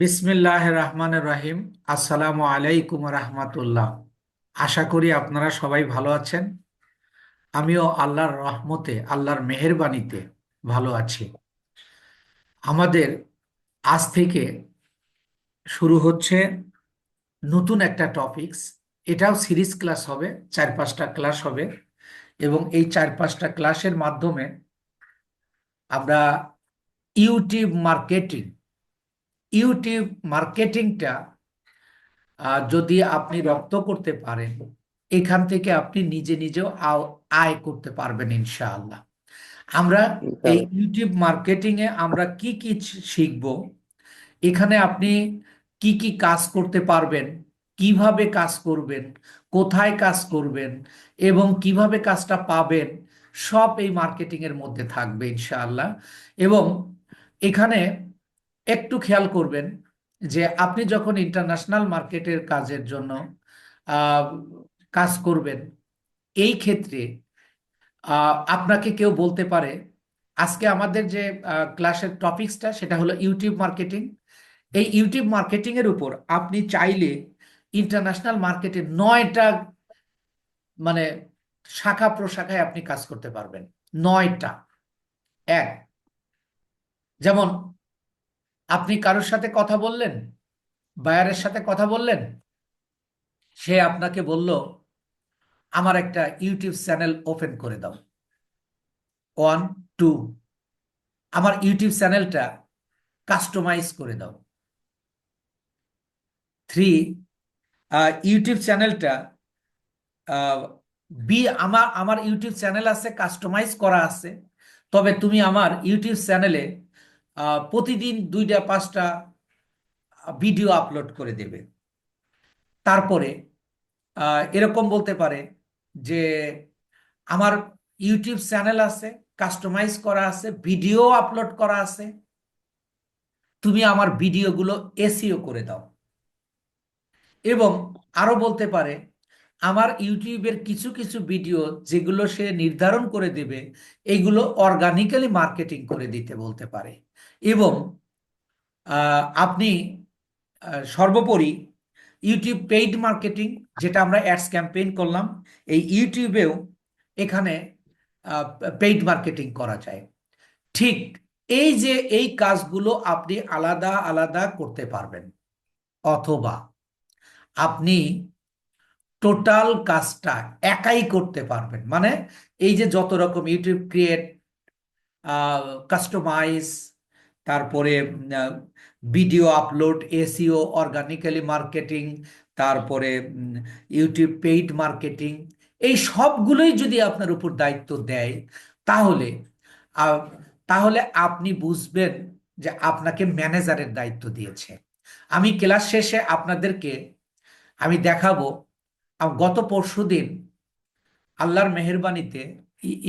বিসমিল্লাহ রহমানির রহিম। আসসালামু আলাইকুম রহমাতুল্লাহ। আশা করি আপনারা সবাই ভালো আছেন। আমিও আল্লাহর রহমতে, আল্লাহর মেহেরবানিতে ভালো আছি। আমাদের আজ থেকে শুরু হচ্ছে নতুন একটা টপিকস। এটাও সিরিজ ক্লাস হবে, 4-5টা ক্লাস হবে। এবং এই 4-5টা ক্লাসের মাধ্যমে আমরা ইউটিউব মার্কেটিং ইউটিউব মার্কেটিংটা যদি আপনি রপ্ত করতে পারেন, এখান থেকে আপনি নিজে নিজেও আয় করতে পারবেন ইনশাআল্লাহ। আমরা এই ইনশাল্লাহ। ইউটিউব মার্কেটিং এ আমরা কি কি শিখব, এখানে আপনি কি কি কাজ করতে পারবেন, কিভাবে কাজ করবেন, কোথায় কাজ করবেন এবং কিভাবে কাজটা পাবেন, সব এই মার্কেটিং এর মধ্যে থাকবে ইনশাআল্লাহ। এবং এখানে একটু খেয়াল করবেন যে আপনি যখন ইন্টারন্যাশনাল মার্কেটের কাজের জন্য আহ, কাজ করবেন, এই ক্ষেত্রে আপনাকে কেউ বলতে পারে, আজকে আমাদের যে ক্লাসের টপিকসটা সেটা হলো ইউটিউব মার্কেটিং। এই ইউটিউব মার্কেটিং এর উপর আপনি চাইলে ইন্টারন্যাশনাল মার্কেটে 9টা মানে শাখা প্রশাখায় আপনি কাজ করতে পারবেন। 9টা। এক, যেমন আপনি কারোর সাথে কথা বললেন, বায়ারের সাথে কথা বললেন, সে আপনাকে বলল আমার একটা ইউটিউব চ্যানেল ওপেন করে দাও। ওয়ান, টু, আমার ইউটিউব চ্যানেলটা কাস্টমাইজ করে দাও। থ্রি, ইউটিউব চ্যানেলটা আহ, আমার আমার ইউটিউব চ্যানেল আছে, কাস্টমাইজ করা আছে, তবে তুমি আমার ইউটিউব চ্যানেলে প্রতিদিন 2টা 5টা ভিডিও আপলোড করে দেবে। তারপরে এরকম বলতে পারে যে আমার ইউটিউব চ্যানেল আছে, কাস্টমাইজ করা আছে, ভিডিও আপলোড করা আছে, তুমি আমার ভিডিওগুলো এসইও করে দাও। এবং আরো বলতে পারে আমার ইউটিউবের কিছু কিছু ভিডিও যেগুলো সে নির্ধারণ করে দেবে, এগুলো অর্গানিক্যালি মার্কেটিং করে দিতে বলতে পারে। এবং আপনি সর্বোপরি ইউটিউব পেইড মার্কেটিং, যেটা আমরা অ্যাডস ক্যাম্পেইন করলাম, এই ইউটিউবেও এখানে পেইড মার্কেটিং করা যায়। ঠিক এই যে এই কাজগুলো আপনি আলাদা আলাদা করতে পারবেন, অথবা আপনি টোটাল কাজটা একাই করতে পারবেন। মানে এই যে যত রকম ইউটিউব ক্রিয়েট, কাস্টমাইজ, তারপরে video upload, SEO, organically marketing, তারপরে ইউটিউব পেইড মার্কেটিং, এই সবগুলোই যদি আপনার উপর দায়িত্ব দেয়, তাহলে আহ, তাহলে আপনি বুঝবেন যে আপনাকে ম্যানেজারের দায়িত্ব দিয়েছে। আমি ক্লাস শেষে আপনাদেরকে আমি দেখাবো। গত পরশুদিন আল্লাহর মেহেরবানিতে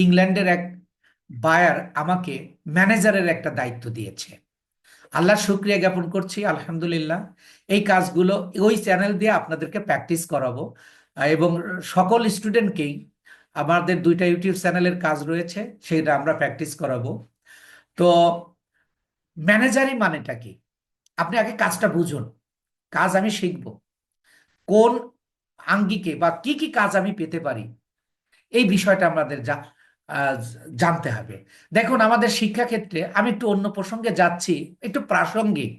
ইংল্যান্ডের এক বায়ার আমাকে ম্যানেজারের একটা দায়িত্ব দিয়েছে। আল্লাহর শুক্রিয়া জ্ঞাপন করছি, আলহামদুলিল্লাহ। এই কাজগুলো ওই চ্যানেল দিয়ে আপনাদেরকে প্র্যাকটিস করাবো। এবং সকল স্টুডেন্টকেই আমাদের 2টা ইউটিউব চ্যানেলের কাজ রয়েছে, সেটা আমরা প্র্যাকটিস করাবো। তো ম্যানেজারি মানেটা কি, আপনি আগে কাজটা বুঝুন। কাজ আমি শিখব কোন আঙ্গিকে, বা কি কি কাজ আমি পেতে পারি, এই বিষয়টা আমাদের আহ, জানতে হবে। দেখুন, আমাদের শিক্ষাক্ষেত্রে আমি একটু অন্য প্রসঙ্গে যাচ্ছি, একটু প্রাসঙ্গিক।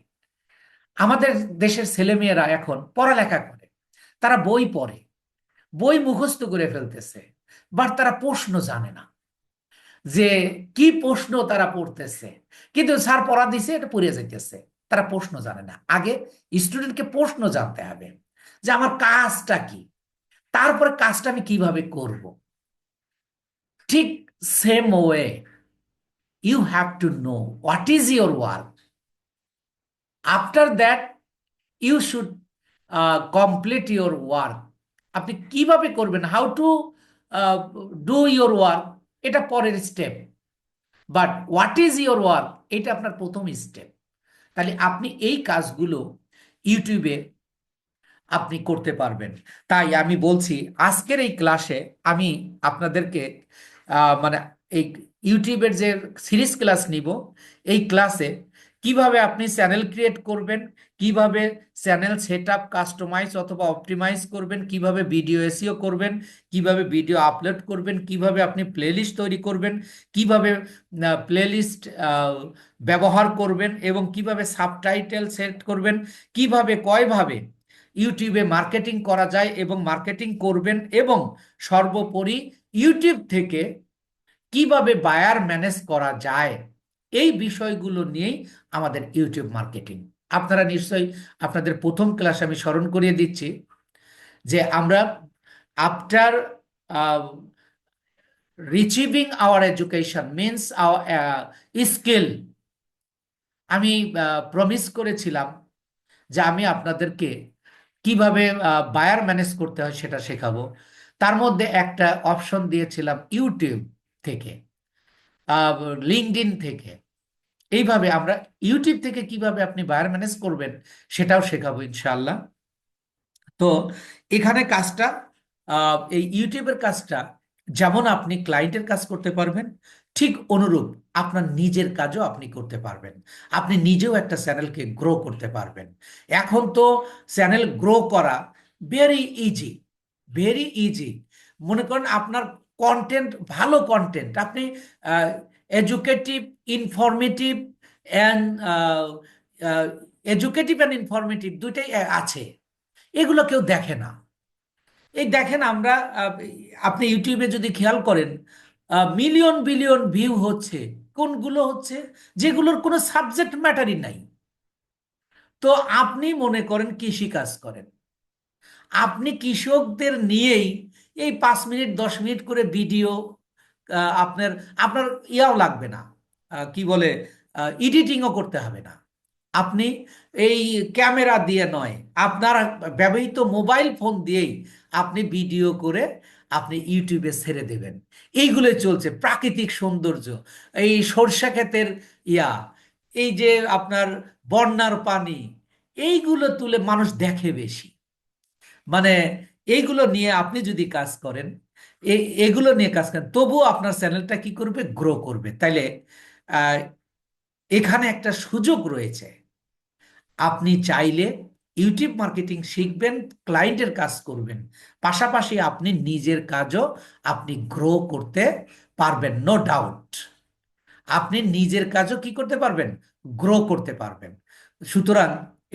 আমাদের দেশের ছেলেমেয়েরা এখন পড়ালেখা করে, তারা বই পড়ে, বই মুখস্থ করে ফেলতেছে, বাট তারা প্রশ্ন জানে না যে কি প্রশ্ন তারা পড়তেছে। কিন্তু স্যার পড়া দিছে, এটা পড়ে যাইতেছে, তারা প্রশ্ন জানে না। আগে স্টুডেন্টকে প্রশ্ন জানতে হবে যে আমার কাজটা কি, তারপরে কাজটা আমি কিভাবে করব। ঠিক same way, you have to know what is your work. After that, you should complete your work. আপনি কিভাবে করবেন, how to do your work, এটা পরের step. But what is your work, এটা আপনার প্রথম স্টেপ। তাহলে আপনি এই কাজগুলো ইউটিউবে আপনি করতে পারবেন। তাই আমি বলছি, আজকের এই ক্লাসে আমি আপনাদেরকে মানে এই ইউটিউবের যে সিরিজ ক্লাস নিব, এই ক্লাসে কিভাবে আপনি চ্যানেল ক্রিয়েট করবেন, কিভাবে চ্যানেল সেটআপ কাস্টমাইজ অথবা অপটিমাইজ করবেন, কিভাবে ভিডিও এসইও করবেন, কিভাবে ভিডিও আপলোড করবেন, কিভাবে আপনি প্লেলিস্ট তৈরি করবেন, কিভাবে প্লেলিস্ট ব্যবহার করবেন, এবং কিভাবে সাবটাইটেল সেট করবেন, কিভাবে কয়ভাবে ইউটিউবে মার্কেটিং করা যায় এবং মার্কেটিং করবেন, এবং সর্বোপরি ইউটিউব থেকে কিভাবে বায়ার ম্যানেজ করা যায়, এই বিষয়গুলো নিয়েই আমাদের ইউটিউব মার্কেটিং। আপনারা নিশ্চয়ই, আপনাদের প্রথম ক্লাস আমি স্মরণ করিয়ে দিচ্ছি যে আমরা after receiving our education means our skill, আমি প্রমিস করেছিলাম যে আমি আপনাদেরকে কিভাবে বায়ার ম্যানেজ করতে হয় সেটা শেখাবো। তার মধ্যে একটা অপশন দিয়েছিলাম ইউটিউব থেকে, লিঙ্কডইন থেকে। এইভাবে আমরা ইউটিউব থেকে কিভাবে আপনি বায়ার ম্যানেজ করবেন সেটাও শেখাবো ইনশাআল্লাহ। তো এখানে কাজটা, এই ইউটিউবের কাজটা যেমন আপনি ক্লায়েন্টের কাজ করতে পারবেন, ঠিক অনুরূপ আপনার নিজের কাজও আপনি করতে পারবেন। আপনি নিজেও একটা চ্যানেলকে গ্রো করতে পারবেন। এখন তো চ্যানেল গ্রো করা ভেরি ইজি, ভেরি ইজি। মনে করেন আপনার কন্টেন্ট, ভালো কন্টেন্ট, আপনি educative, informative and educative and informative দুইটাই আছে, এগুলো কেউ দেখে না। এই দেখেন আমরা, আপনি ইউটিউবে যদি খেয়াল করেন, মিলিয়ন বিলিয়ন ভিউ হচ্ছে, কোনগুলো হচ্ছে? যেগুলোর কোনো সাবজেক্ট ম্যাটারই নাই। তো আপনি মনে করেন কৃষি কাজ করেন, আপনি কৃষকদের নিয়েই এই 5 মিনিট 10 মিনিট করে ভিডিও, আপনার আপনার ইয়াও লাগবে না, কি বলে, এডিটিংও করতে হবে না। আপনি এই ক্যামেরা দিয়ে নয়, আপনার ব্যবহৃত মোবাইল ফোন দিয়েই আপনি ভিডিও করে আপনি ইউটিউবে ছেড়ে দেবেন। এইগুলো চলছে, প্রাকৃতিক সৌন্দর্য, এই সরষা ক্ষেতের ইয়া, এই যে আপনার বন্যার পানি, এইগুলো তুলে মানুষ দেখে বেশি। মানে এইগুলো নিয়ে আপনি যদি কাজ করেন, এগুলো নিয়ে কাজ করেন, তবুও আপনার চ্যানেলটা কি করবে? গ্রো করবে। তাইলে আহ, এখানে একটা সুযোগ রয়েছে। আপনি চাইলে ইউটিউব মার্কেটিং শিখবেন, ক্লায়েন্টের কাজ করবেন, পাশাপাশি আপনি নিজের কাজও আপনি গ্রো করতে পারবেন, নো ডাউট। আপনি নিজের কাজও কি করতে পারবেন? গ্রো করতে পারবেন। সুতরাং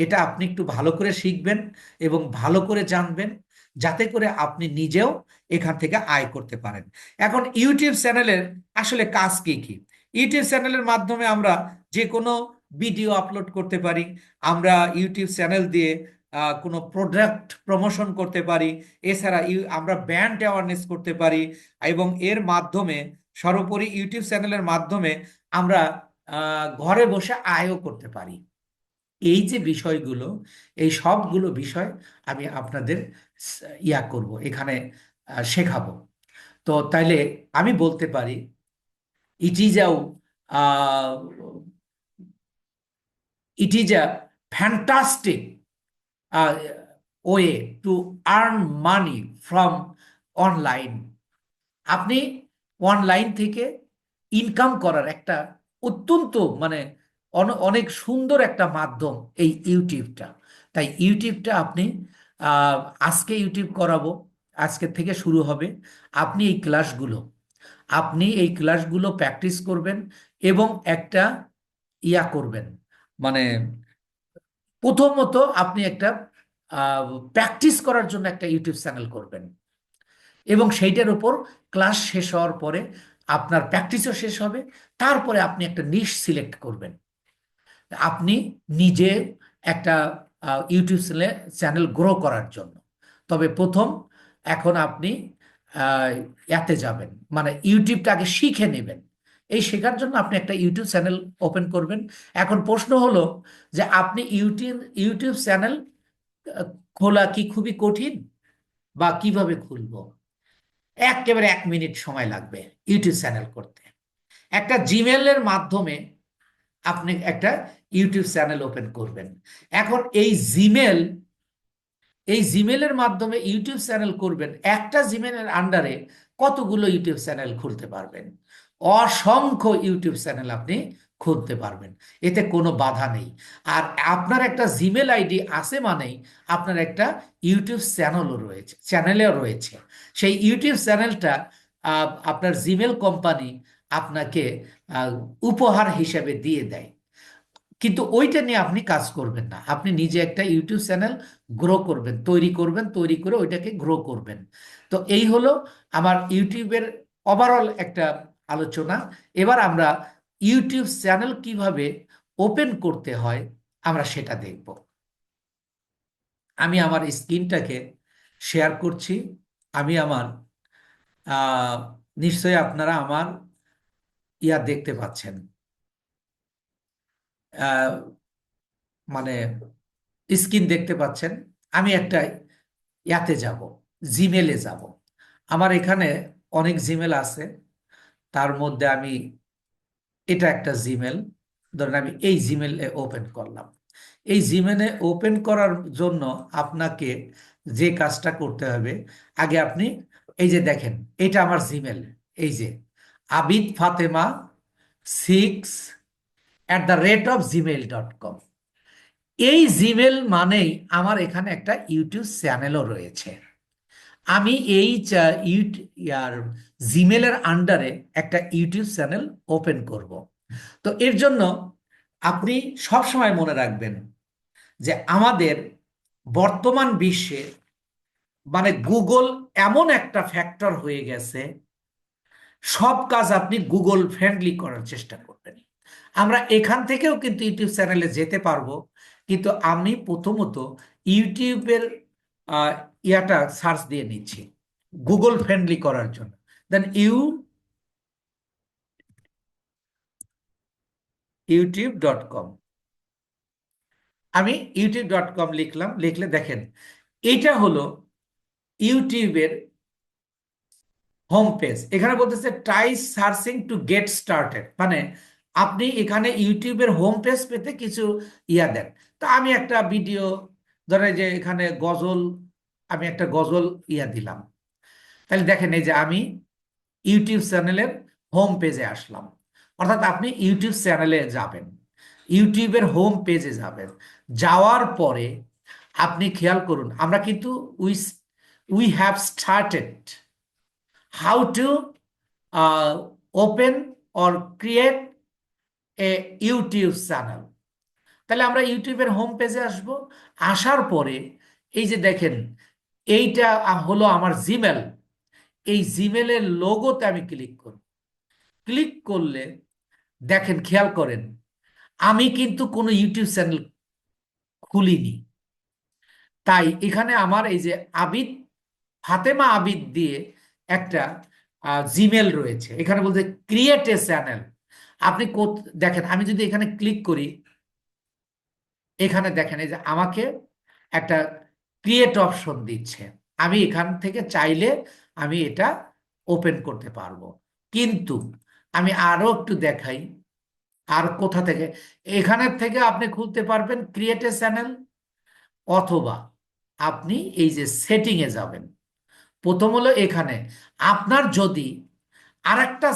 এটা আপনি একটু ভালো করে শিখবেন এবং ভালো করে জানবেন, যাতে করে আপনি নিজেও এখান থেকে আয় করতে পারেন। এখন ইউটিউব চ্যানেলের আসলে কাজ কি কি? ইউটিউব চ্যানেলের মাধ্যমে আমরা যে কোনো ভিডিও আপলোড করতে পারি, আমরা ইউটিউব চ্যানেল দিয়ে কোনো প্রোডাক্ট প্রমোশন করতে পারি, এছাড়া আমরা ব্র্যান্ড অ্যাওয়ারনেস করতে পারি, এবং এর মাধ্যমে সর্বোপরি ইউটিউব চ্যানেলের মাধ্যমে আমরা ঘরে বসে আয়ও করতে পারি। এই যে বিষয়গুলো, এই সবগুলো বিষয় আমি আপনাদের ইয়া করব, এখানে শেখাবো। তো তাইলে আমি বলতে পারি, it is a fantastic way to earn money from online। আপনি অনলাইন থেকে ইনকাম করার একটা অত্যন্ত, মানে অনেক সুন্দর একটা মাধ্যম এই ইউটিউবটা। তাই ইউটিউবটা আপনি, আহ, আজকে ইউটিউব করাবো, আজকের থেকে শুরু হবে। আপনি এই ক্লাসগুলো, আপনি এই ক্লাসগুলো প্র্যাকটিস করবেন এবং একটা ইয়া করবেন, মানে প্রথমত আপনি একটা প্র্যাকটিস করার জন্য একটা ইউটিউব চ্যানেল করবেন, এবং সেইটার উপর ক্লাস শেষ হওয়ার পরে আপনার প্র্যাকটিসও শেষ হবে। তারপরে আপনি একটা নিশ সিলেক্ট করবেন, আপনি নিজে একটা ইউটিউব চ্যানেল গ্রো করার জন্য। তবে প্রথম, এখন আপনি ইয়াতে যাবেন, মানে ইউটিউবটা আগে শিখে নেবেন। এই শেখার জন্য আপনি একটা ইউটিউব চ্যানেল ওপেন করবেন। এখন প্রশ্ন হলো যে আপনি ইউটিউব ইউটিউব চ্যানেল খোলা কি খুবই কঠিন, বা কিভাবে খুলবো? একেবারে 1 মিনিট সময় লাগবে ইউটিউব চ্যানেল করতে। একটা জিমেলের মাধ্যমে আপনি একটা ইউটিউব চ্যানেল ওপেন করবেন। এখন এই জিমেলের মাধ্যমে ইউটিউব চ্যানেল করবেন, একটা জিমেলের আন্ডারে কতগুলো ইউটিউব চ্যানেল খুলতে পারবেন? অসংখ্য ইউটিউব চ্যানেল আপনি খুলতে পারবেন, এতে কোনো বাধা নেই। আর আপনার একটা জিমেল আইডি আছে মানেই আপনার একটা ইউটিউব চ্যানেলও রয়েছে। সেই ইউটিউব চ্যানেলটা আপনার জিমেল কোম্পানি আপনাকে আহ, উপহার হিসেবে দিয়ে দেয়। কিন্তু ওইটা নিয়ে আপনি কাজ করবেন না, আপনি নিজে একটা ইউটিউব চ্যানেল গ্রো করবেন, তৈরি করবেন, তৈরি করে ওইটাকে গ্রো করবেন। তো এই হলো আমার ইউটিউবের ওভারঅল একটা আলোচনা। এবার আমরা ইউটিউব চ্যানেল কিভাবে ওপেন করতে হয় আমরা সেটা দেখব। আমি আমার স্ক্রিনটাকে শেয়ার করছি। আমি আমার আহ, নিশ্চয়ই আপনারা আমার দেখতে পাচ্ছেন, আহ, মানে স্ক্রিন দেখতে পাচ্ছেন। আমি একটা যাব, জিমেলে যাব। আমার এখানে অনেক জিমেল আছে, তার মধ্যে আমি এটা একটা জিমেল, ধরেন আমি এই জিমেলে ওপেন করলাম। এই জিমেলে ওপেন করার জন্য আপনাকে যে কাজটা করতে হবে, আগে আপনি এই যে দেখেন, এটা আমার জিমেল, এই যে আবিদ ফাতেমা 6@gmail.com। এই জিমেল মানেই আমার এখানে একটা ইউটিউব চ্যানেলও রয়েছে। আমি এই ইয়ার জিমেলের আন্ডারে একটা ইউটিউব চ্যানেল ওপেন করব। তো এর জন্য আপনি সব সময় মনে রাখবেন যে আমাদের বর্তমান বিশ্বে গুগল এমন একটা ফ্যাক্টর হয়ে গেছে, সব কাজ আপনি গুগল ফ্রেন্ডলি করার চেষ্টা করবেন। আমরা এখান থেকেও কিন্তু ইউটিউব চ্যানেলে যেতে পারবো, কিন্তু আমি প্রথমত ইউটিউবের আহ, সার্চ দিয়ে নিচ্ছি গুগল ফ্রেন্ডলি করার জন্য। দেন ইউটিউব.com। আমি ইউটিউব.com লিখলাম, লিখলে দেখেন এটা হলো ইউটিউবের হোম পেজ। এখানে বলতেছে try searching to get started, মানে আপনি এখানে ইউটিউবের হোম পেজ পেতে কিছু দেন। তো আমি একটা ভিডিও, ধরে যে এখানে গজল, আমি একটা গজল দিলাম। তাহলে দেখেন এই যে আমি ইউটিউব চ্যানেলের হোম পেজে আসলাম। অর্থাৎ আপনি ইউটিউব চ্যানেলে যাবেন, ইউটিউবের হোম পেজে যাবেন। যাওয়ার পরে আপনি খেয়াল করুন, আমরা কিন্তু we we have started how to open or create a YouTube channel. তাহলে আমরা ইউটিউবের হোম পেজে আসব। আসার পরে এই যে দেখেন, এইটা হলো আমার জিমেল। এই জিমেলের লোগোতে আমি ক্লিক করব। ক্লিক করলে দেখেন, খেয়াল করেন, আমি কিন্তু কোনো ইউটিউব চ্যানেল খুলিনি। তাই এখানে আমার এই যে আবিদ ফাতেমা আবিদ দিয়ে একটা জিমেল রয়েছে। এখানে বলতে ক্রিয়েট এ চ্যানেল। আপনি দেখেন, আমি যদি এখানে ক্লিক করি, এখানে দেখেন এই যে আমাকে একটা ক্রিয়েট অপশন দিচ্ছে। আমি এখান থেকে চাইলে আমি এটা ওপেন করতে পারবো। কিন্তু আমি আরো একটু দেখাই, আর কোথা থেকে। এখানের থেকে আপনি খুলতে পারবেন ক্রিয়েট এ চ্যানেল, অথবা আপনি এই যে সেটিং এ যাবেন। প্রথম হলো এখানে আপনার যদি আরেকটা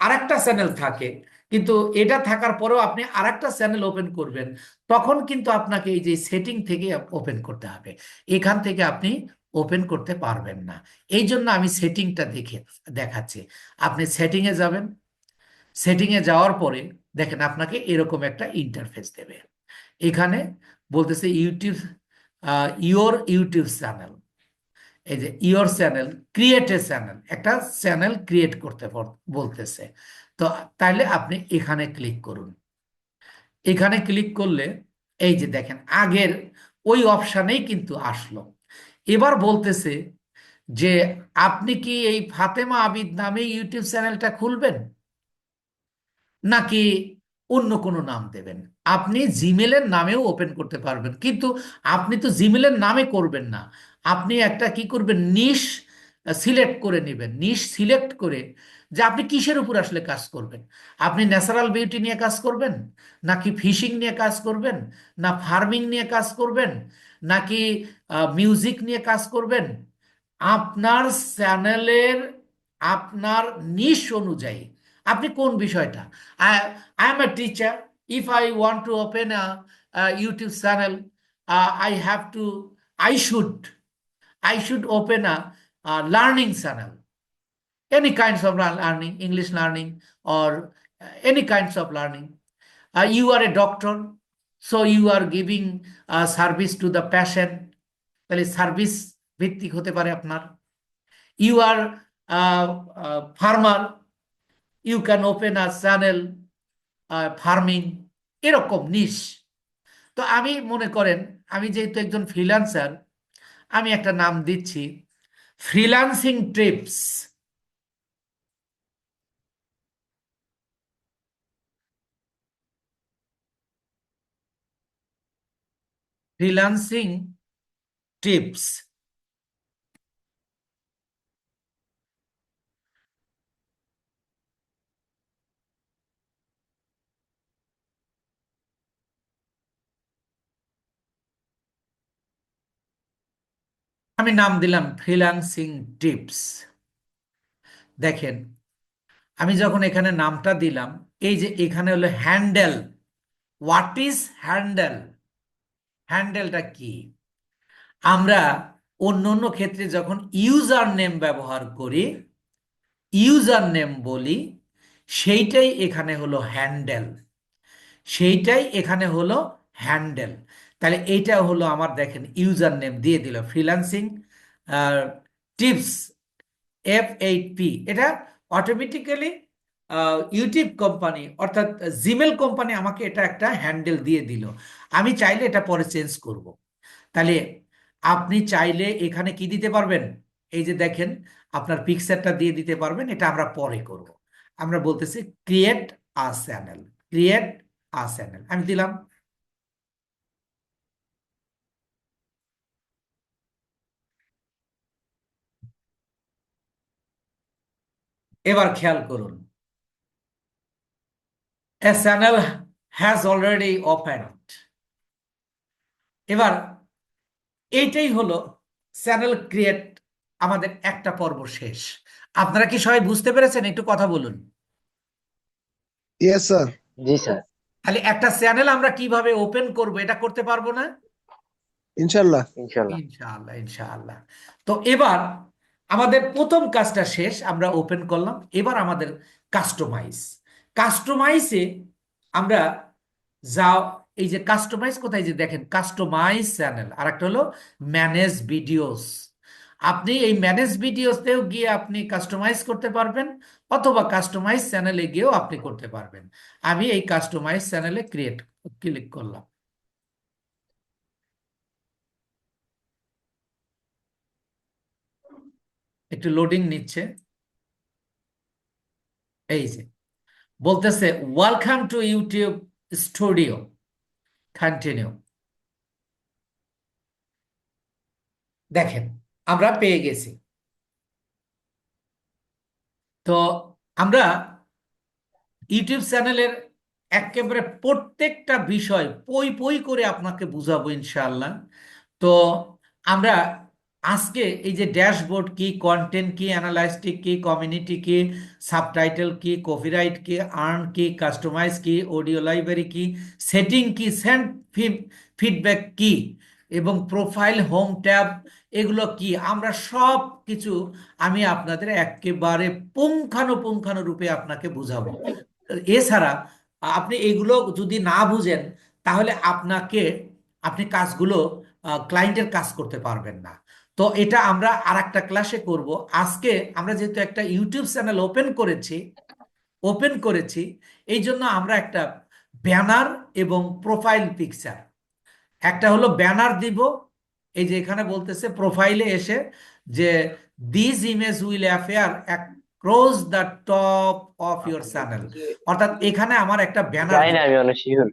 আরেকটা চ্যানেল থাকে, কিন্তু এটা থাকার পরেও আপনি আরেকটা চ্যানেল ওপেন করবেন, তখন কিন্তু আপনাকে এই যে সেটিং থেকে ওপেন করতে হবে। এখান থেকে আপনি ওপেন করতে পারবেন না। এই জন্য আমি সেটিংটা দেখাচ্ছি। আপনি সেটিংয়ে যাবেন। সেটিংয়ে যাওয়ার পরে দেখেন আপনাকে এরকম একটা ইন্টারফেস দেবে। এখানে বলতেছে ইউটিউব, ইওর ইউটিউব চ্যানেল। এই যে your channel, create a channel, একটা চ্যানেল ক্রিয়েট করতে বলতেছে। তো তাইলে আপনি এখানে ক্লিক করুন। এখানে ক্লিক করলে এই যে দেখেন আগের ওই অপশানেই কিন্তু আসলো। এবার বলতেছে যে আপনি কি এই ফাতেমা আবিদ নামে ইউটিউব চ্যানেলটা খুলবেন, নাকি অন্য কোনো নাম দেবেন। আপনি জিমেলের নামেও ওপেন করতে পারবেন, কিন্তু আপনি তো জিমেলের নামে করবেন না। আপনি একটা কি করবেন, নিশ সিলেক্ট করে নেবেন। নিশ সিলেক্ট করে যে আপনি কিসের উপর আসলে কাজ করবেন। আপনি ন্যাচারাল বিউটি নিয়ে কাজ করবেন, নাকি ফিশিং নিয়ে কাজ করবেন, না ফার্মিং নিয়ে কাজ করবেন, নাকি মিউজিক নিয়ে কাজ করবেন। আপনার চ্যানেলের আপনার নিশ অনুযায়ী আপনি কোন বিষয়টা, I I M a teacher, if I want to open YouTube channel, I have to, I should I should open a learning channel, any kinds of learning, English learning, or any kinds of learning. You are a doctor, so you are giving service to the patient, তাহলে service ভিত্তিক হতে পারে আপনার। You are farmer, you can open a channel farming, এরকম niche. তো আমি মনে করেন, আমি যেহেতু একজন ফ্রিল্যান্সার, আমি একটা নাম দিচ্ছি ফ্রিল্যান্সিং ট্রিপস। Freelancing tips. আমি নাম দিলাম ফ্রিল্যান্সিং টিপস। দেখেন, আমি যখন এখানে নামটা দিলাম, এই যে এখানে হলো হ্যান্ডেল। What is handle? হ্যান্ডেলটা কি? আমরা অন্য অন্য ক্ষেত্রে যখন ইউজার নেম ব্যবহার করি, ইউজার নেম বলি, সেইটাই এখানে হলো হ্যান্ডেল, সেইটাই এখানে হলো হ্যান্ডেল। তাহলে এইটা হলো আমার, দেখেন ইউজার নেম দিয়ে দিল ফ্রিল্যান্সিং টিপস F8P। এটা অটোমেটিক্যালি ইউটিউব কোম্পানি অর্থাৎ জিমেল কোম্পানি আমাকে এটা একটা হ্যান্ডেল দিয়ে দিল। আমি চাইলে এটা পরে চেঞ্জ করব। তাহলে আপনি চাইলে এখানে কি দিতে পারবেন, এই যে দেখেন আপনার পিকচারটা দিয়ে দিতে পারবেন, এটা আমরা পরে করব। আমরা বলতেছি create a channel, create a channel আমি দিলাম। এবার খেয়াল করুন, এ চ্যানেল হ্যাজ অলরেডি ওপেনড। এবার এইটাই হলো চ্যানেল ক্রিয়েট, আমাদের একটা পর্ব শেষ। আপনারা কি সবাই বুঝতে পেরেছেন? একটু কথা বলুন। Yes sir. জি স্যার। তাহলে একটা চ্যানেল আমরা কিভাবে ওপেন করব, এটা করতে পারবো না? ইনশাল্লাহ। ইনশাল্লাহ। ইনশাআল্লাহ, ইনশাআল্লাহ। তো এবার আমাদের প্রথম কাজটা শেষ, আমরা ওপেন করলাম। এবার আমাদের কাস্টমাইজ। কাস্টমাইজে আমরা যা, এই যে কাস্টমাইজ কোথায়, যে দেখেন কাস্টমাইজ চ্যানেল, আর একটা হলো ম্যানেজ ভিডিওস। আপনি এই ম্যানেজ ভিডিওসতেও গিয়ে আপনি কাস্টমাইজ করতে পারবেন, অথবা কাস্টমাইজ চ্যানেলে গিয়েও আপনি করতে পারবেন। আমি এই কাস্টমাইজ চ্যানেলে ক্রিয়েট ক্লিক করলাম। একটু লোডিং নিচ্ছে। এই যে বলতেছে welcome to YouTube studio, continue. দেখেন আমরা পেয়ে গেছি। তো আমরা ইউটিউব চ্যানেলের একেবারে প্রত্যেকটা বিষয় পই পই করে আপনাকে বুঝাবো ইনশাআল্লাহ। তো আমরা আজকে এই যে ড্যাশবোর্ড কি, কন্টেন্ট কি, অ্যানালাইস্টিক কি, কমিউনিটি কি, সাবটাইটেল কি, কপিরাইট কি, আর্ন কি, কাস্টমাইজ কি, অডিও লাইব্রেরি কি, সেটিং কি, সেন্ড ফিডব্যাক কি, এবং প্রোফাইল, হোম ট্যাব, এগুলো কি, আমরা সব কিছু আমি আপনাদের একেবারে পুঙ্খানুপুঙ্খানুরূপে আপনাকে বুঝাবো। এছাড়া আপনি এগুলো যদি না বুঝেন, তাহলে আপনি কাজগুলো ক্লায়েন্টের কাজ করতে পারবেন না। তো এটা আমরা আর একটা ক্লাসে করব। আজকে আমরা যেহেতু একটা ইউটিউব চ্যানেল ওপেন করেছি, এই জন্য আমরা একটা ব্যানার এবং প্রোফাইল পিকচার, একটা হলো ব্যানার দিব। এই যে এখানে বলতেছে প্রোফাইলে এসে যে this image will appear across the top of your channel, অর্থাৎ এখানে আমার একটা ব্যানার জানি না, দিব। আমি অনেক শিওর।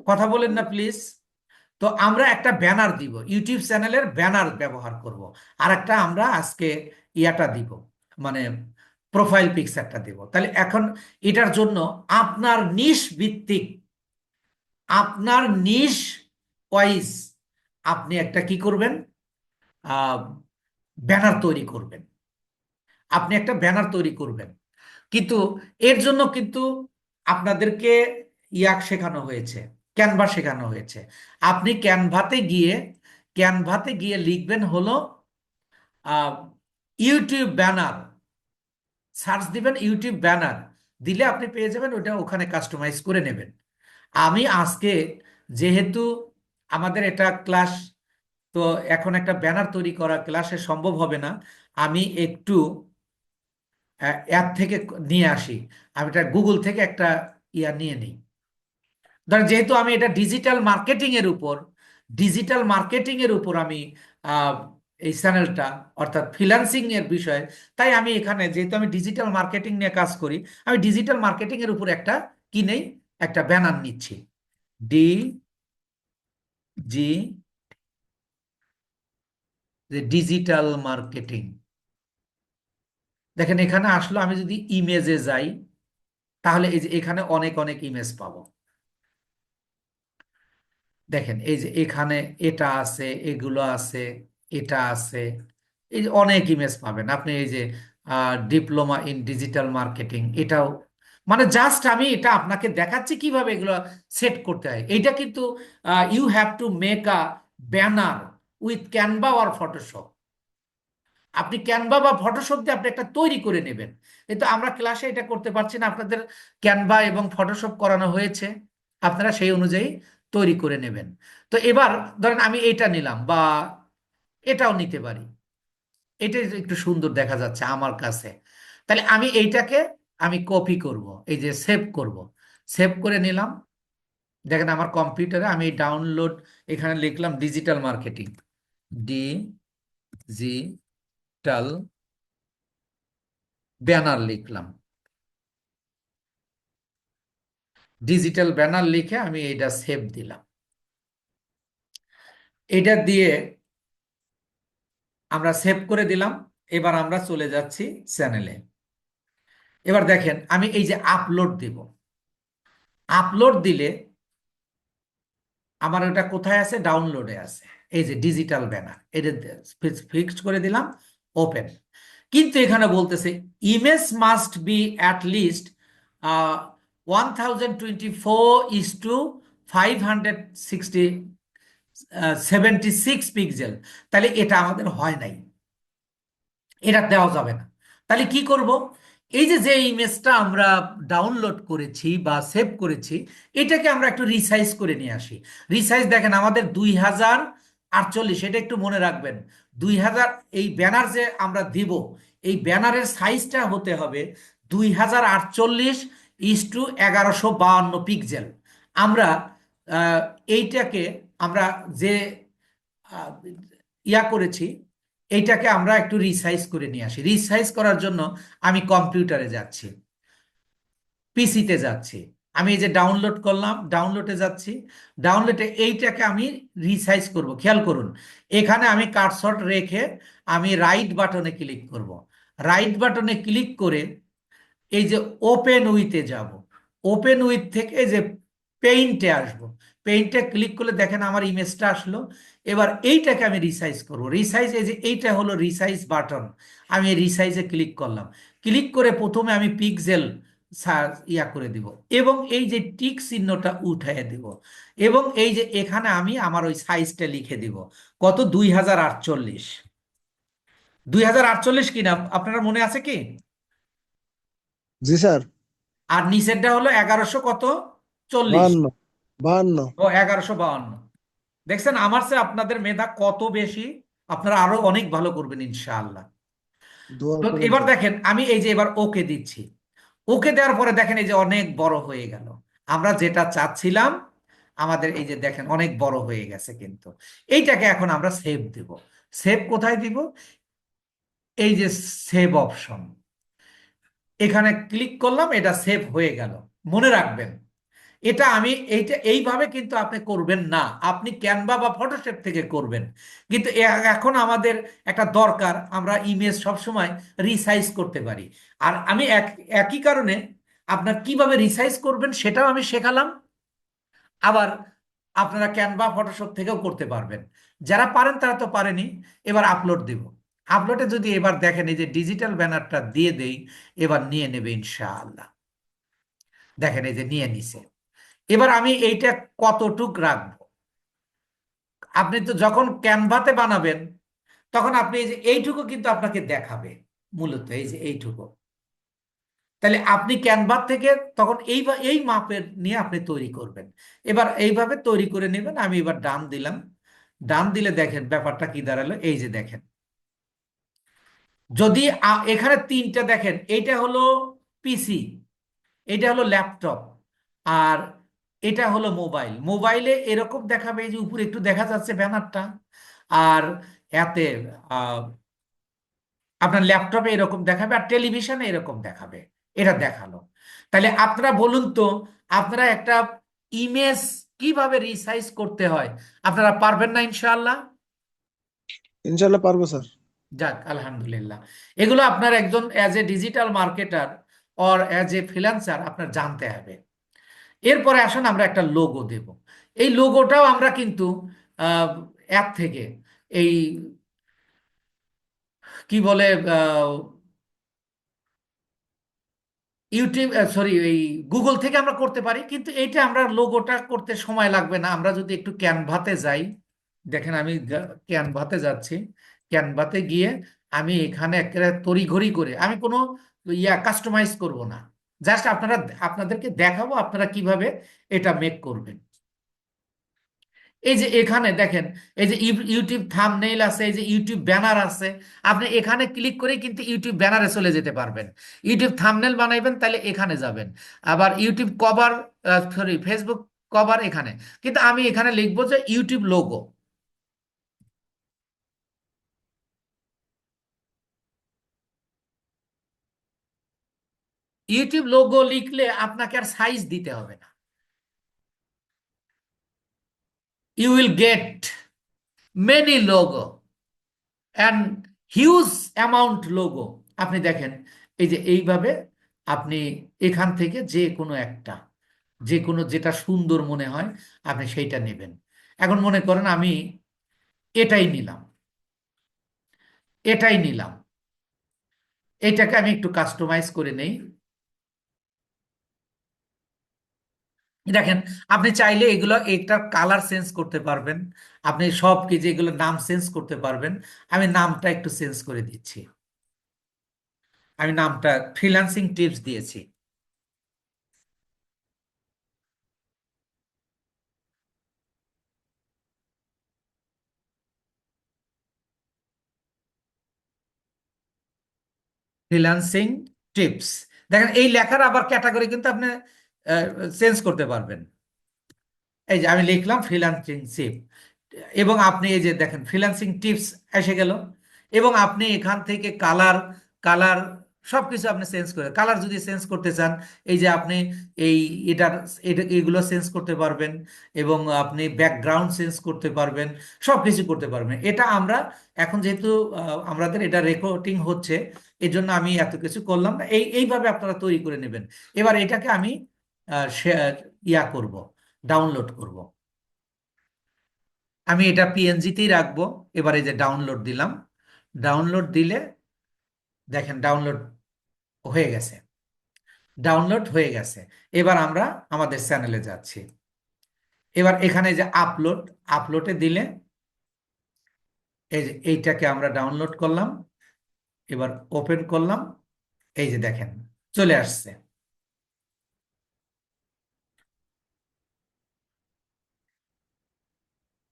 কথা বলেন না প্লিজ। তো আমরা একটা ব্যানার দিব, ইউটিউব চ্যানেলের ব্যানার ব্যবহার করব। আর একটা আমরা আজকে ইয়াটা দিব, মানে প্রোফাইল পিকচারটা দিব। তাহলে এখন এটার জন্য আপনার নিশ ভিত্তিক, আপনার নিশ ওয়াইজ আপনি একটা কি করবেন, ব্যানার তৈরি করবেন। আপনি একটা ব্যানার তৈরি করবেন। কিন্তু এর জন্য কিন্তু আপনাদেরকে শেখানো হয়েছে, ক্যানভা শেখানো হয়েছে। আপনি ক্যানভাতে গিয়ে লিখবেন হলো ইউটিউব ব্যানার, সার্চ দিবেন ইউটিউব ব্যানার, দিলে আপনি পেয়ে যাবেন, ওটা ওখানে কাস্টমাইজ করে নেবেন। আমি আজকে যেহেতু আমাদের এটা ক্লাস, তো এখন একটা ব্যানার তৈরি করা ক্লাসে সম্ভব হবে না, আমি একটু অ্যাপ থেকে নিয়ে আসি। আমি এটা গুগল থেকে একটা নিয়ে নিই। ধরেন যেহেতু আমি এটা ডিজিটাল মার্কেটিং এর উপর আমি আহ, এই চ্যানেলটা, অর্থাৎ ফ্রিল্যান্সিং এর বিষয়ে, তাই আমি এখানে যেহেতু আমি ডিজিটাল মার্কেটিং নিয়ে কাজ করি, আমি ডিজিটাল মার্কেটিং এর উপর একটা কি নেই, একটা ব্যানার নিচ্ছি। D G digital marketing. দেখেন এখানে আসলো, আমি যদি ইমেজে যাই, তাহলে এই যে এখানে অনেক অনেক ইমেজ পাবো। দেখেন এই যে এখানে এটা আছে, এগুলো আছে, এটা আছে, এই যে অনেক ইমেজ পাবেন আপনি। এই যে ডিপ্লোমা ইন ডিজিটাল মার্কেটিং, এটাও, মানে জাস্ট আমি এটা আপনাকে দেখাচ্ছি কিভাবে এগুলো সেট করতে হয়। এইটা কিন্তু you have to make a banner with Canva or Photoshop. আপনি ক্যানভা বা ফটোশপ দিয়ে আপনি একটা তৈরি করে নেবেন। কিন্তু আমরা ক্লাসে এটা করতে পারছি না, আপনাদের ক্যানভা এবং ফটোশপ করানো হয়েছে, আপনারা সেই অনুযায়ী তৈরি করে নেবেন। তো এবার ধরেন আমি এটা নিলাম, বা এটাও নিতে পারি, এটা একটু সুন্দর দেখা যাচ্ছে আমার কাছে। তাহলে আমি এইটাকে আমি কপি করব, এই যে সেভ করব, সেভ করে নিলাম। দেখেন আমার কম্পিউটারে আমি ডাউনলোড, এখানে লিখলাম ডিজিটাল মার্কেটিং, ডিজিটাল ব্যানার লিখলাম। ডিজিটাল ব্যানার লিখে আমি এটা সেভ দিলাম। এটা দিয়ে আমরা সেভ করে দিলাম। এবার আমরা চলে যাচ্ছি চ্যানেলে। এবার দেখেন আমি এই যে আপলোড দেব, আপলোড দিলে আমার ওটা কোথায় আছে, ডাউনলোডে আছে। এই যে ডিজিটাল ব্যানার, এটা ফিক্সড করে দিলাম, ওপেন। কিন্তু এখানে বলতেছে image must be at least 1024:560 76 pixel. তাহলে এটা আমাদের হয় নাই, এটা দেওয়া যাবে না। তাহলে কি করব, এই যে যে ইমেজটা আমরা ডাউনলোড করেছি বা সেভ করেছি, এটাকে আমরা একটু রিসাইজ করে নিয়ে আসি। রিসাইজ দেখেন আমাদের 2048, এটা একটু মনে রাখবেন। 2000, এই ব্যানার যে আমরা দিব, এই ব্যানারের সাইজটা হতে হবে 2048:1152 পিক্সেল। আমরা আহ, এইটাকে আমরা যে আহ, করেছি, এইটাকে আমরা একটু রিসাইজ করে নিয়ে আসি। রিসাইজ করার জন্য আমি কম্পিউটারে যাচ্ছি, পিসিতে যাচ্ছি, আমি এই যে ডাউনলোড করলাম, ডাউনলোডে যাচ্ছি। ডাউনলোডে এইটাকে আমি রিসাইজ করব, খেয়াল করুন। এখানে আমি কার্সর রেখে আমি রাইট বাটনে ক্লিক করব। রাইট বাটনে ক্লিক করে এই যে ওপেন উইথে যাব, ওপেন উইথ থেকে এই যে পেইন্টে আসব। পেইন্টে ক্লিক করলে দেখেন আমার ইমেজটা আসলো। এবার এইটাকে আমি রিসাইজ করব। রিসাইজ, এই যে এইটা হলো রিসাইজ বাটন, আমি এই রিসাইজে ক্লিক করলাম। ক্লিক করে প্রথমে আমি পিক্সেল করে দিব, এবং এই যে টিক চিহ্নটা উঠাইয়ে দিব, এবং এই যে এখানে আমি আমার ওই সাইজটা লিখে দিব, কত, 2048। 2048 কিনা আপনারা মনে আছে কি? জি স্যার। আর নিচেরটা হলো 1140। 52, 52। ও 1152। দেখছেন আমার চেয়ে আপনাদের মেধা কত বেশি। আপনারা আরো অনেক ভালো করবেন ইনশাআল্লাহ। দোয়া তো করেন এবার স্যার। দেখেন আমি এই যে এবার ওকে দিচ্ছি। ওকে দেওয়ার পরে দেখেন এই যে অনেক বড় হয়ে গেল। আমরা যেটা চাচ্ছিলাম, আমাদের এই যে দেখেন অনেক বড় হয়ে গেছে। কিন্তু এইটাকে এখন আমরা সেভ দেব। সেভ কোথায় দিব, এই যে সেভ অপশন, এখানে ক্লিক করলাম, এটা সেভ হয়ে গেল। মনে রাখবেন, এটা আমি এইভাবে কিন্তু আপনি করবেন না, আপনি ক্যানভা বা ফটোশপ থেকে করবেন। কিন্তু এখন আমাদের একটা দরকার, আমরা ইমেজ সবসময় রিসাইজ করতে পারি। আর আমি একই কারণে আপনার কিভাবে রিসাইজ করবেন সেটাও আমি শেখালাম। আবার আপনারা ক্যানভা ফটোশপ থেকেও করতে পারবেন। যারা পারেন তারা তো পারেনি। এবার আপলোড দেব। আপলোডে যদি এবার দেখেন এই যে ডিজিটাল ব্যানারটা দিয়ে দেই, এবার নিয়ে নেবে ইনশাআল্লাহ। দেখেন এই যে নিয়ে নিছে। এবার আমি এইটা কতটুক রাখবো? আপনি তো যখন ক্যানভাতে বানাবেন তখন আপনি এই যে এইটুকু কিন্তু আপনাকে দেখাবে, মূলত এই যে এইটুকু। তাহলে আপনি ক্যানভা থেকে তখন এই মাপের নিয়ে আপনি তৈরি করবেন। এবার এইভাবে তৈরি করে নেবেন। আমি এবার ডান দিলাম। ডান দিলে দেখেন ব্যাপারটা কি দাঁড়ালো, এই যে দেখেন। যদি এখানে তিনটা দেখেন, এইটা হলো পিসি, এটা হলো ল্যাপটপ, আর এটা হলো মোবাইল। মোবাইলে এরকম দেখাবে, এই যে উপরে একটু দেখা যাচ্ছে ব্যানারটা, আর এতে আহ, আপনার ল্যাপটপে এরকম দেখাবে, আর টেলিভিশনে এরকম দেখাবে। এটা দেখালো। তাহলে আপনারা বলুন তো, আপনারা একটা ইমেজ কিভাবে রিসাইজ করতে হয় আপনারা পারবেন না ইনশাআল্লাহ? ইনশাল্লাহ পারবো স্যার। যাক আলহামদুলিল্লাহ। এগুলো আপনার একজন as a digital marketer or as a freelancer আপনার জানতে হবে। এরপরে আসুন আমরা একটা লোগো দেব। এই লোগোটাও আমরা কিন্তু অ্যাপ থেকে, এই কি বলে, ইউটিউব, সরি, এই গুগল থেকে আমরা করতে পারি। কিন্তু এইটা আমরা লোগোটা করতে সময় লাগবে না, আমরা যদি একটু ক্যানভাতে যাই। দেখেন আমি ক্যানভাতে যাচ্ছি। ক্যানভাতে গিয়ে আমি এখানে একেবারে তড়িঘড়ি করে আমি কোনো কাস্টমাইজ করব না। জাস্ট আপনাদেরকে দেখাবো আপনারা কিভাবে এটা মেক করবেন। এই যে এখানে দেখেন, এই যে ইউটিউব থাম্বনেইল আছে, এই যে ইউটিউব ব্যানার আছে। আপনি এখানে ক্লিক করে কিন্তু ইউটিউব ব্যানারে চলে যেতে পারবেন। ইউটিউব থাম্বনেল বানাইবেন তাহলে এখানে যাবেন। আবার YouTube cover, sorry, Facebook cover এখানে। কিন্তু আমি এখানে লিখবো যে ইউটিউব লোগো। ইউটিউব লোগো লিখলে আপনাকে আর সাইজ দিতে হবে না। You will get many logo and huge amount logo. আপনি দেখেন এই যে এইভাবে আপনি এখান থেকে যে কোনো একটা, যে কোনো যেটা সুন্দর মনে হয় আপনি সেইটা নেবেন। এখন মনে করেন আমি এটাই নিলাম, এটাই নিলাম। এটাকে আমি একটু কাস্টমাইজ করে নেই। দেখেন, আপনি চাইলে এগুলো একটার কালার চেঞ্জ করতে পারবেন। আপনি সব কিছু এগুলো নাম চেঞ্জ করতে পারবেন। আমি নামটা একটু চেঞ্জ করে দিচ্ছি। আমি নামটা ফ্রিল্যান্সিং টিপস দিয়েছি। Freelancing tips. দেখেন এই লেখার আবার ক্যাটাগরি কিন্তু আপনি চেঞ্জ করতে পারবেন। এই যে আমি লিখলাম ফ্রিল্যান্সিং টিপ, এবং আপনি এই যে দেখেন ফ্রিল্যান্সিং টিপস এসে গেল। এবং আপনি এখান থেকে কালার, কালার সবকিছু আপনি চেঞ্জ করে, কালার যদি চেঞ্জ করতে চান এই যে আপনি এই এটার এগুলো চেঞ্জ করতে পারবেন। এবং আপনি ব্যাকগ্রাউন্ড চেঞ্জ করতে পারবেন, সব কিছু করতে পারবেন। এটা আমরা এখন যেহেতু আমাদের এটা রেকর্ডিং হচ্ছে, এই জন্য আমি এত কিছু করলাম না। এইভাবে আপনারা তৈরি করে নেবেন। এবার এটাকে আমি করব, ডাউনলোড করব। আমি এটা পিএনজিতেই রাখবো। এবার এই যে ডাউনলোড দিলাম। ডাউনলোড দিলে দেখেন ডাউনলোড হয়ে গেছে। ডাউনলোড হয়ে গেছে। এবার আমরা আমাদের চ্যানেলে যাচ্ছি। এবার এখানে যে আপলোড, আপলোডে দিলে এই যে এইটাকে আমরা ডাউনলোড করলাম। এবার ওপেন করলাম। এই যে দেখেন চলে আসছে।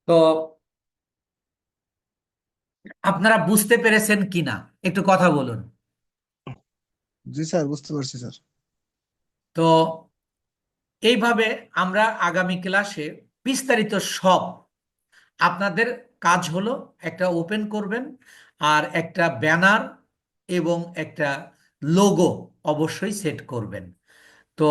তো আপনারা বুঝতে পেরেছেন কিনা একটু কথা বলুন। জি স্যার, বুঝতে পারছি স্যার। তো এইভাবে আমরা আগামী ক্লাসে বিস্তারিত সব, আপনাদের কাজ হলো একটা ওপেন করবেন, আর একটা ব্যানার এবং একটা লোগো অবশ্যই সেট করবেন। তো